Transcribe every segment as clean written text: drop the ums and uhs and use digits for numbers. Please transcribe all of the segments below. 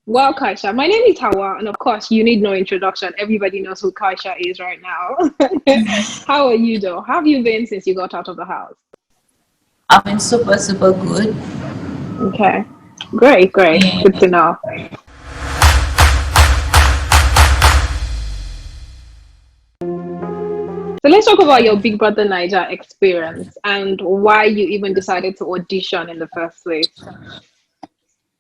Well, Kaisha, my name is Hawa, and of course, you need no introduction. Everybody knows who Kaisha is right now. How are you, though? How have you been since you got out of the house? I've been super, super good. Okay, great, great. Good Yeah. to know. So let's talk about your Big Brother Naija experience and why you even decided to audition in the first place.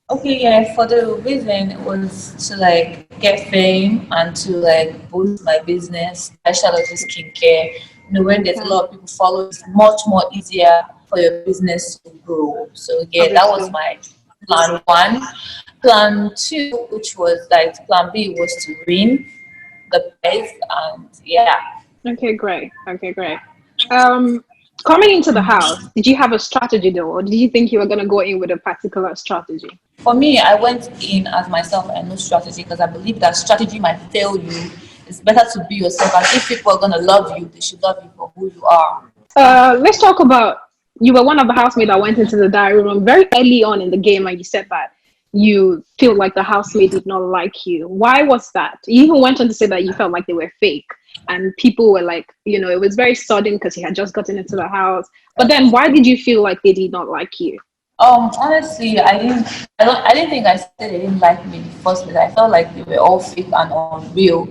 Okay, yeah, for the reason was to like get fame and to like boost my business, specialty skincare. When there's a Okay, lot of people following, it's much more easier for your business to grow. So yeah, that was obviously. my plan one. Plan two, which was like plan B was to win the prize and yeah. Okay, great. Okay, great. Um, Coming into the house, did you have a strategy though, or did you think you were gonna go in with a particular strategy? For me, I went in as myself and no strategy because I believe that strategy might fail you. It's better to be yourself, and if people are gonna love you, they should love you for who you are. Let's talk about you were one of the housemates that went into the diary room very early on in the game, and you said that you feel like the housemate did not like you. Why was that? You even went on to say that you felt like they were fake, and people were like, it was very sudden because you had just gotten into the house. But then, why did you feel like they did not like you? Honestly, I didn't think I said they didn't like me in the first place. I felt like they were all fake and unreal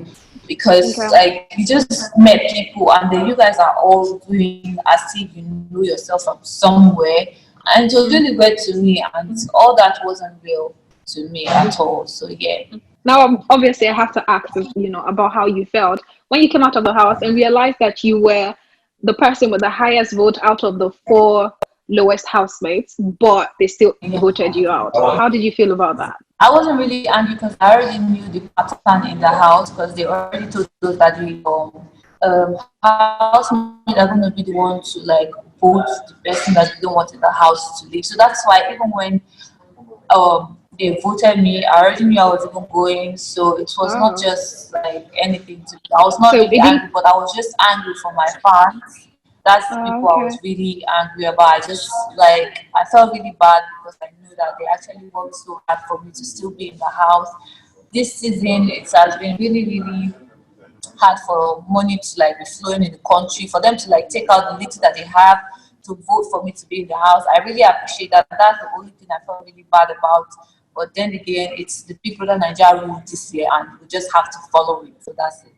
because Okay. like you just met people and then you guys are all doing as if you know yourself from somewhere, and it was Mm. really weird to me, and all that wasn't real to me at all. So yeah. Now, obviously, I have to ask, about how you felt when you came out of the house and realized that you were the person with the highest vote out of the four lowest housemates, but they still voted you out. How did you feel about that? I wasn't really angry because I already knew the pattern in the house because they already told us that housemates are going to be the one to like vote the person that they don't want in the house to leave. So that's why even when they voted me, I already knew I was even going. So it was not Oh, just like anything to I was not so really it didn't. angry, but I was just angry for my fans. That's the Oh, people I okay. was really angry about. I just like I felt really bad because I knew that they actually worked so hard for me to still be in the house. This season it has been really, really hard for money to like be flowing in the country, for them to like take out the little that they have to vote for me to be in the house. I really appreciate that. That's the only thing I felt really bad about. But then again, it's the people that Nigeria rule this year, and we just have to follow it. So that's it.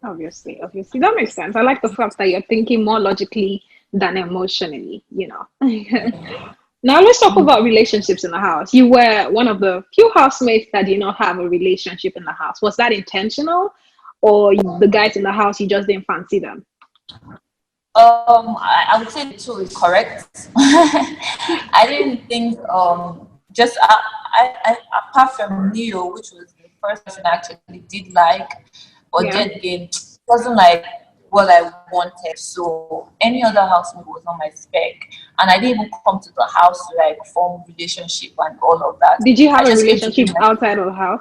Obviously, that makes sense. I like the fact that you're thinking more logically than emotionally. Now let's talk about relationships in the house. You were one of the few housemates that did not have a relationship in the house. Was that intentional, or the guys in the house you just didn't fancy them? I would say the two is correct. I didn't think just apart from Neo, which was the first person I actually did like, but Yeah. then again, it wasn't like what I wanted. So any other housemate was on my spec, and I didn't even come to the house to like form relationship and all of that. Did you I have a just came to be relationship my outside of the house?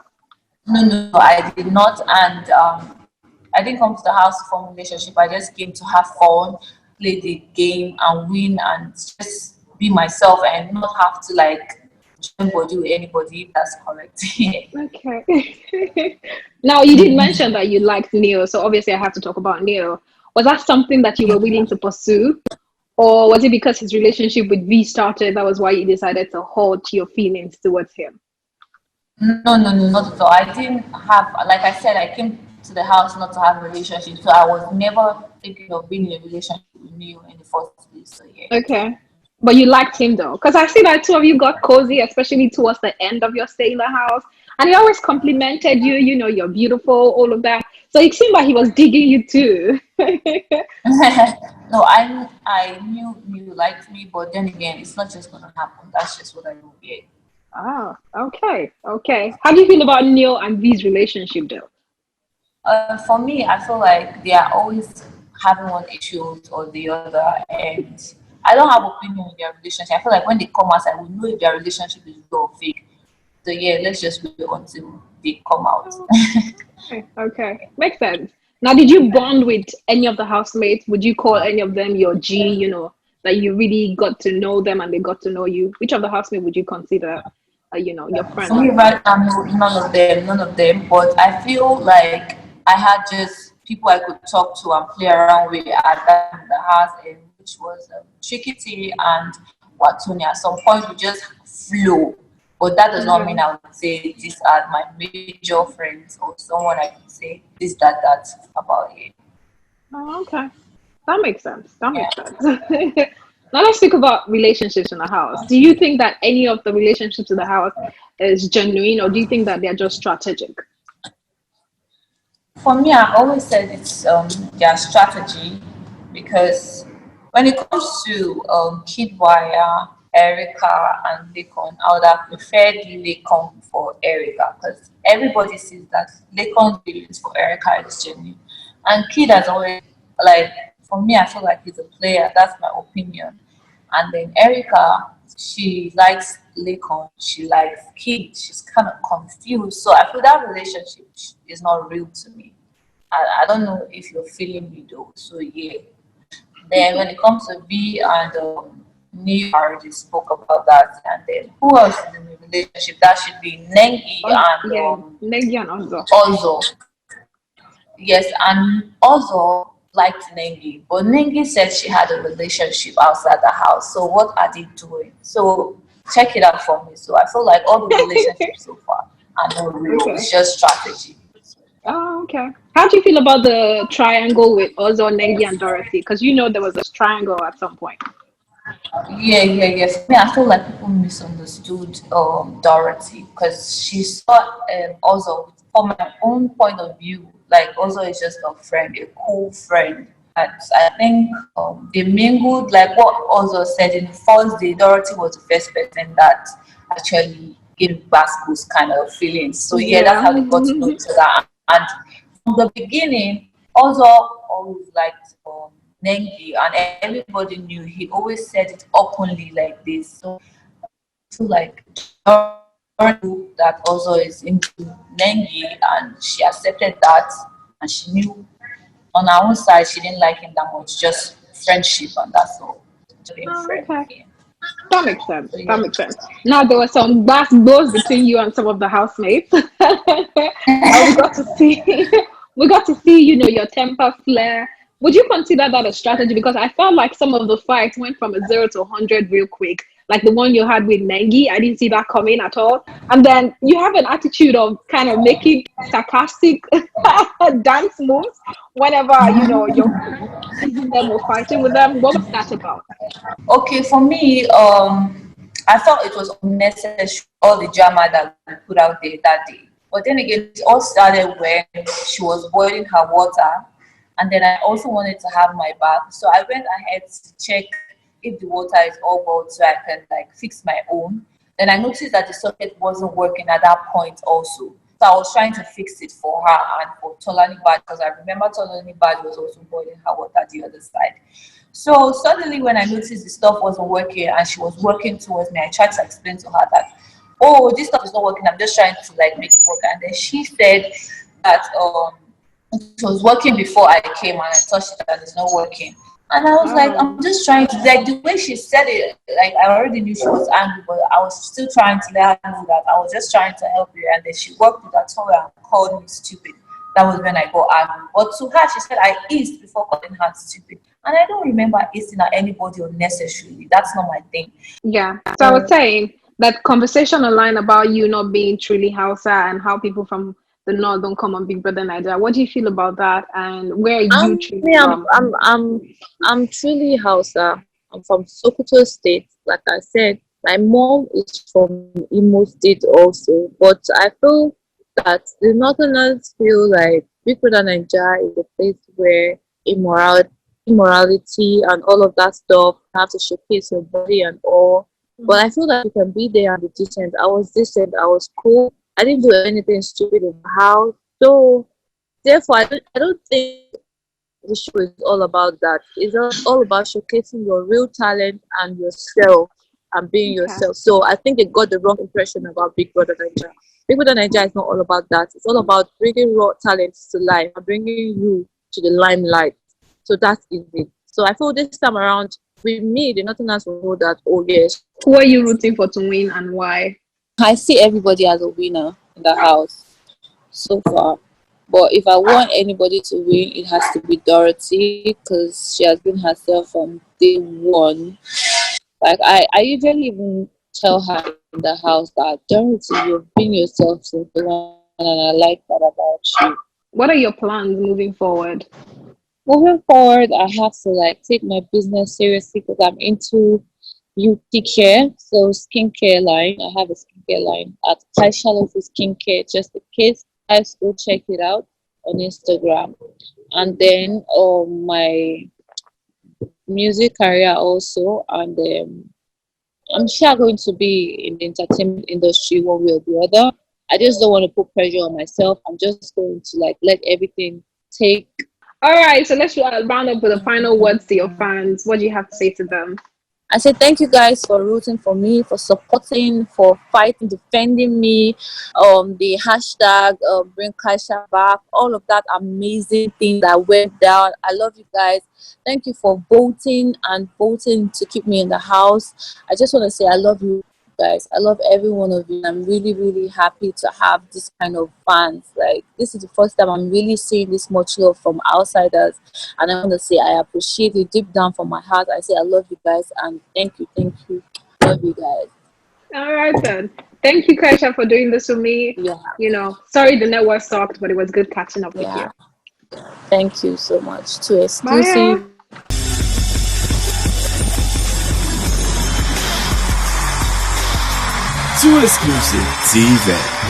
no, no, I did not, and I didn't come to the house to form a relationship. I just came to have fun, play the game, and win, and just be myself, and not have to like join body with anybody. If that's correct. Okay. Now you did mention that you liked Neo, so obviously I have to talk about Neo. Was that something that you were willing to pursue? Or was it because his relationship with V started, that was why you decided to halt your feelings towards him? No, no, no, not at all. I didn't have, like I said, I came to the house not to have a relationship, so I was never thinking of being in a relationship with you in the first place. So yeah. Okay. But you liked him though. Because I see that two of you got cozy, especially towards the end of your stay in the house. And he always complimented you, you're beautiful, all of that. So it seemed like he was digging you too. No, I knew you liked me, but then again, it's not just gonna happen. That's just what I know. Yeah. Ah, okay. Okay. How do you feel about Neil and V's relationship though? For me, I feel like they are always having one issue or the other, and I don't have opinion in their relationship. I feel like when they come out, I will know if their relationship is real or fake. So yeah, let's just wait until they come out. Okay, okay. Makes sense. Now, did you bond with any of the housemates? Would you call any of them your G, that you really got to know them and they got to know you? Which of the housemates would you consider? your For friends me and stuff? right now, no, none of them. But I feel like I had just people I could talk to and play around with at that time in the house, and which was Chikiti and Watoni. At some point, we just flow. But that does not Okay. mean I would say these are my major friends or someone I can say this, that about it. Oh, okay. That makes sense. That Yeah. makes sense. Now let's speak about relationships in the house. Do you think that any of the relationships in the house is genuine, or do you think that they're just strategic? For me, I always said it's their strategy because when it comes to Kidwire, Erica, and Lakon, I would have preferred Lakon for Erica because everybody sees that Lakon's feelings for Erica is genuine. And Kid has always, like, for me, I feel like he's a player. That's my opinion. And then Erica, she likes Lakon, she likes Kid. She's kind of confused. So I feel that relationship is not real to me. I don't know if you're feeling me though. So yeah. Then when it comes to B and New, I already spoke about that. And then who else is in the relationship? That should be Nengi and Yeah, Negi and Ozo. Ozo. Yes, and Ozo liked Nengi, but Nengi said she had a relationship outside the house. So what are they doing? So check it out for me. So I feel like all the relationships so far are not real. Okay. It's just strategy. Oh, okay. How do you feel about the triangle with Ozo, Nengi, and Dorothy? Because there was this triangle at some point. Yeah. For me, I feel like people misunderstood Dorothy because she saw also from my own point of view, like also is just a friend, a cool friend. And I think they mingled like what also said in the first day. Dorothy was the first person that actually gave Basco's kind of feelings. So yeah, that's Yeah. how they got to know each other. And from the beginning, also always liked Nengi, and everybody knew he always said it openly like this. So I feel like that also is into Nengi, and she accepted that, and she knew on her own side she didn't like him that much, just friendship, and that's all. Just being Oh, friend. okay. Yeah. That makes sense. So That yeah. makes sense. Now there were some glass blows between you and some of the housemates, and we got to see, we got to see, your temper flare. Would you consider that a strategy? Because I felt like some of the fights went from a 0 to 100 real quick. Like the one you had with Nengi, I didn't see that coming at all. And then you have an attitude of kind of making sarcastic dance moves whenever you're teasing them or fighting with them. What was that about? Okay, for me, I felt it was unnecessary all the drama that we put out there that day. But then again, it all started when she was boiling her water, and then I also wanted to have my bath. So I went ahead to check if the water is all boiled so I can like fix my own. Then I noticed that the socket wasn't working at that point also. So I was trying to fix it for her and for Tolani Bad because I remember Tolani Bad was also boiling her water the other side. So suddenly, when I noticed the stuff wasn't working and she was working towards me, I tried to explain to her that, oh, this stuff is not working. I'm just trying to like make it work. And then she said that it was working before I came and I touched it and it's not working. And I was like, I'm Oh, just trying to like the way she said it, like I already knew she was angry, but I was still trying to let her know that I was just trying to help her. And then she worked with that toy and called me stupid. That was when I got angry. But to her, she said I eased before calling her stupid. And I don't remember easting at anybody unnecessarily. That's not my thing. yeah. So I was So saying that conversation online about you not being truly Hausa and how people from the north don't come on Big Brother Nigeria. What do you feel about that? And where are you truly Me, from? I'm truly Hausa. I'm from Sokoto State. Like I said, my mom is from Imo State also. But I feel that the Northerners feel like Big Brother Nigeria is a place where immorality and all of that stuff, you have to showcase your body and all. But I feel that you can be there and be decent. I was decent. I was cool. I didn't do anything stupid in the house. So therefore, I don't think the show is all about that. It's all about showcasing your real talent and yourself and being Okay. yourself. So I think they got the wrong impression about Big Brother Nigeria. Big Brother Nigeria is not all about that. It's all about bringing raw talents to life and bringing you to the limelight. So that is it. So I feel this time around, with me, the Northerners will know that, oh yes, Who are you rooting for to win and why? I see everybody as a winner in the house so far. But if I want anybody to win, it has to be Dorothy because she has been herself from day one. Like I usually even tell her in the house that Dorothy, you've been yourself since the one, and I like that about you. What are your plans moving forward? Moving forward, I have to like take my business seriously because I'm into beauty care, so skincare line. I have a skincare line at Kaisha Skincare. Just in case, guys, go check it out on Instagram. And then my music career also, and I'm sure going to be in the entertainment industry one way or the other. I just don't want to put pressure on myself. I'm just going to like let everything take. All right, so let's round up with the final words to your fans. What do you have to say to them? I say thank you guys for rooting for me, for supporting, for fighting, defending me. The hashtag bring Kaisha back, all of that amazing thing that went down. I love you guys. Thank you for voting and voting to keep me in the house. I just want to say I love you guys. I love every one of you. I'm really, really happy to have this kind of fans. Like this is the first time I'm really seeing this much love from outsiders, and I want to say I appreciate you deep down from my heart. I say I love you guys and thank you. Love you guys. All right then. Thank you, Kaisha, for doing this with me. Yeah, Sorry the network sucked, but it was good catching up with you. yeah. Thank you so much. Too Bye. exclusive. Too exclusive TV.